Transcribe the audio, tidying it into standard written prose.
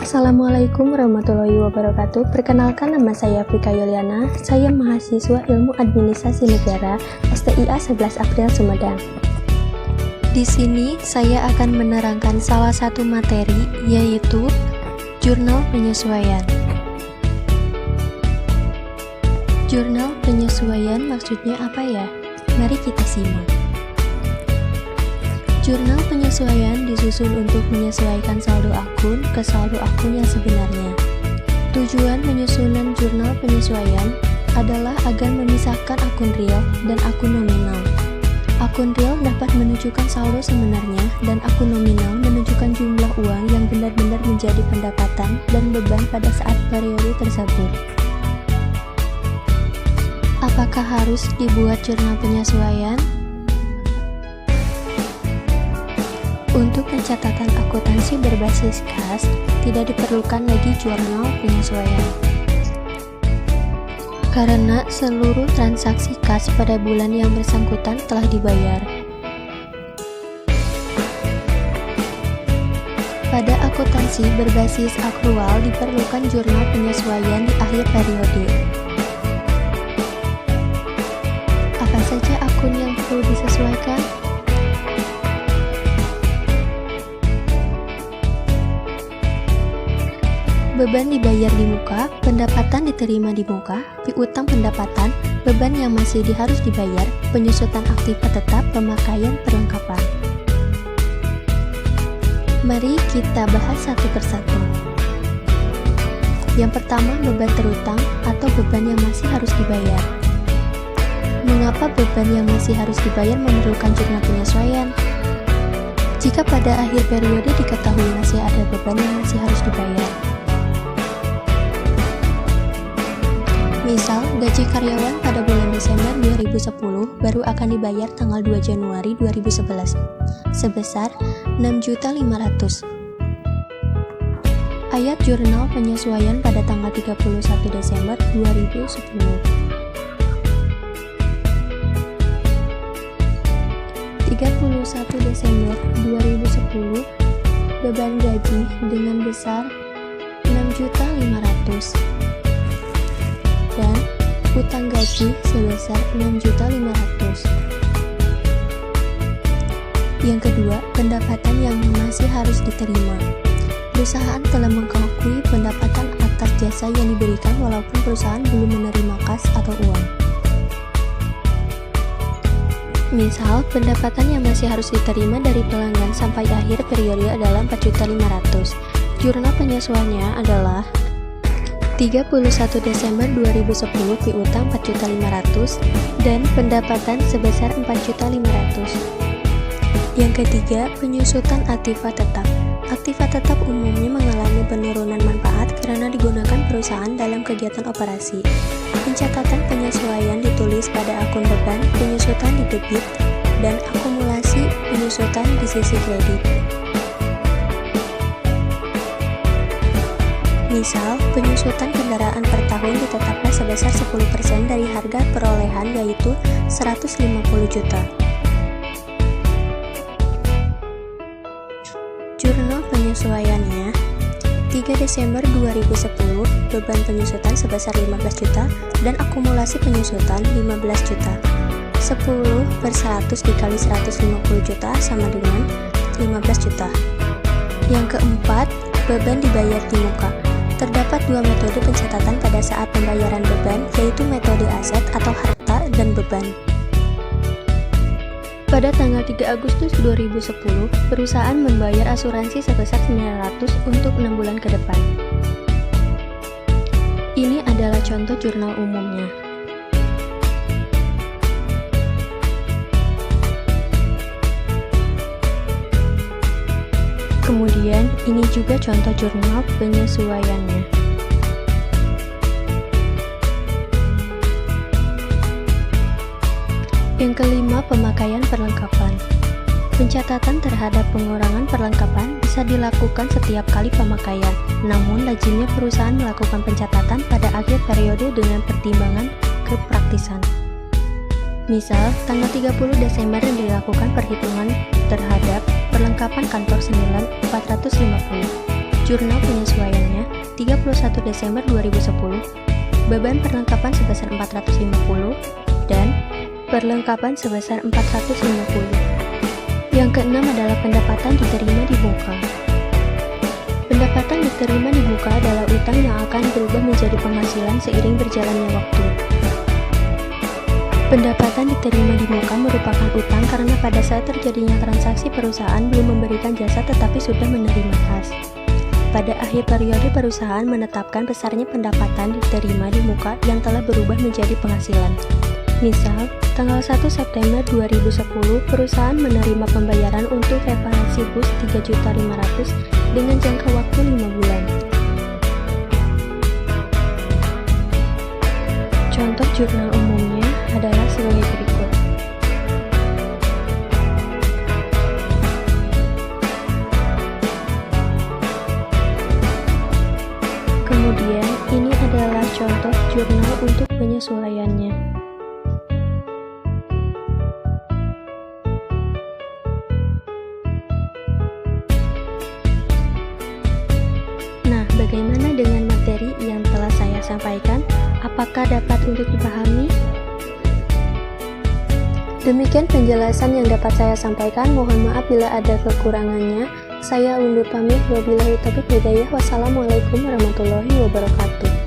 Assalamualaikum warahmatullahi wabarakatuh. Perkenalkan, nama saya Vika Yuliana. Saya mahasiswa Ilmu Administrasi Negara STIA 11 April Sumedang. Di sini saya akan menerangkan salah satu materi, yaitu jurnal penyesuaian. Jurnal penyesuaian maksudnya apa ya? Mari kita simak. Jurnal penyesuaian disusun untuk menyesuaikan saldo akun ke saldo akun yang sebenarnya. Tujuan penyusunan jurnal penyesuaian adalah agar memisahkan akun real dan akun nominal. Akun real dapat menunjukkan saldo sebenarnya dan akun nominal menunjukkan jumlah uang yang benar-benar menjadi pendapatan dan beban pada saat periode tersebut. Apakah harus dibuat jurnal penyesuaian? Untuk pencatatan akuntansi berbasis kas, tidak diperlukan lagi jurnal penyesuaian. Karena seluruh transaksi kas pada bulan yang bersangkutan telah dibayar. Pada akuntansi berbasis akrual diperlukan jurnal penyesuaian di akhir periode. Apa saja akun yang perlu disesuaikan? Beban dibayar di muka, pendapatan diterima di muka, piutang pendapatan, beban yang masih harus dibayar, penyusutan aktiva tetap, pemakaian perlengkapan. Mari kita bahas satu persatu. Yang pertama, beban terutang atau beban yang masih harus dibayar. Mengapa beban yang masih harus dibayar memerlukan jurnal penyesuaian? Jika pada akhir periode diketahui masih ada beban yang masih harus dibayar. Misal, gaji karyawan pada bulan Desember 2010 baru akan dibayar tanggal 2 Januari 2011 sebesar 6.500.000. Ayat jurnal penyesuaian pada tanggal 31 Desember 2010. 31 Desember 2010, beban gaji dengan besar 6.500.000 dan utang gaji sebesar 6.500.000. Yang kedua, pendapatan yang masih harus diterima. Perusahaan telah mengakui pendapatan atas jasa yang diberikan walaupun perusahaan belum menerima kas atau uang. Misal, pendapatan yang masih harus diterima dari pelanggan sampai akhir periode adalah 4.500.000. Jurnal penyesuaiannya adalah 31 Desember 2010 piutang 4.500.000 dan pendapatan sebesar 4.500.000. Yang ketiga, penyusutan aktiva tetap. Aktiva tetap umumnya mengalami penurunan manfaat karena digunakan perusahaan dalam kegiatan operasi. Pencatatan penyesuaian ditulis pada akun beban, penyusutan di debit, dan akumulasi penyusutan di sisi kredit. Misal, penyusutan kendaraan per tahun ditetapkan sebesar 10% dari harga perolehan yaitu 150 juta. Jurnal penyesuaiannya 3 Desember 2010, beban penyusutan sebesar 15 juta dan akumulasi penyusutan 15 juta. 10/100 dikali 150 juta sama dengan 15 juta. Yang keempat, beban dibayar di muka. Terdapat dua metode pencatatan pada saat pembayaran beban, yaitu metode aset atau harta dan beban. Pada tanggal 3 Agustus 2010, perusahaan membayar asuransi sebesar 900 untuk 6 bulan ke depan. Ini adalah contoh jurnal umumnya. Kemudian, ini juga contoh jurnal penyesuaiannya. Yang kelima, pemakaian perlengkapan. Pencatatan terhadap pengurangan perlengkapan bisa dilakukan setiap kali pemakaian, namun lazimnya perusahaan melakukan pencatatan pada akhir periode dengan pertimbangan kepraktisan. Misal, tanggal 30 Desember dilakukan perhitungan terhadap perlengkapan kantor senilai 450. Jurnal penyesuaiannya 31 Desember 2010, beban perlengkapan sebesar 450, dan perlengkapan sebesar 450. Yang keenam adalah pendapatan diterima di muka. Pendapatan diterima di muka adalah utang yang akan berubah menjadi penghasilan seiring berjalannya waktu. Pendapatan diterima di muka merupakan utang karena pada saat terjadinya transaksi perusahaan belum memberikan jasa tetapi sudah menerima kas. Pada akhir periode perusahaan menetapkan besarnya pendapatan diterima di muka yang telah berubah menjadi penghasilan. Misal, tanggal 1 September 2010 perusahaan menerima pembayaran untuk reparasi bus 3.500.000 dengan jangka waktu 5 bulan. Contoh jurnal umumnya adalah sebagai berikut. Kemudian, ini adalah contoh jurnal untuk penyesuaiannya. Nah, bagaimana dengan materi yang telah saya sampaikan? Apakah dapat untuk dipahami? Demikian penjelasan yang dapat saya sampaikan. Mohon maaf bila ada kekurangannya. Saya undur pamit. Wabillahi taufiq hidayah. Wassalamualaikum warahmatullahi wabarakatuh.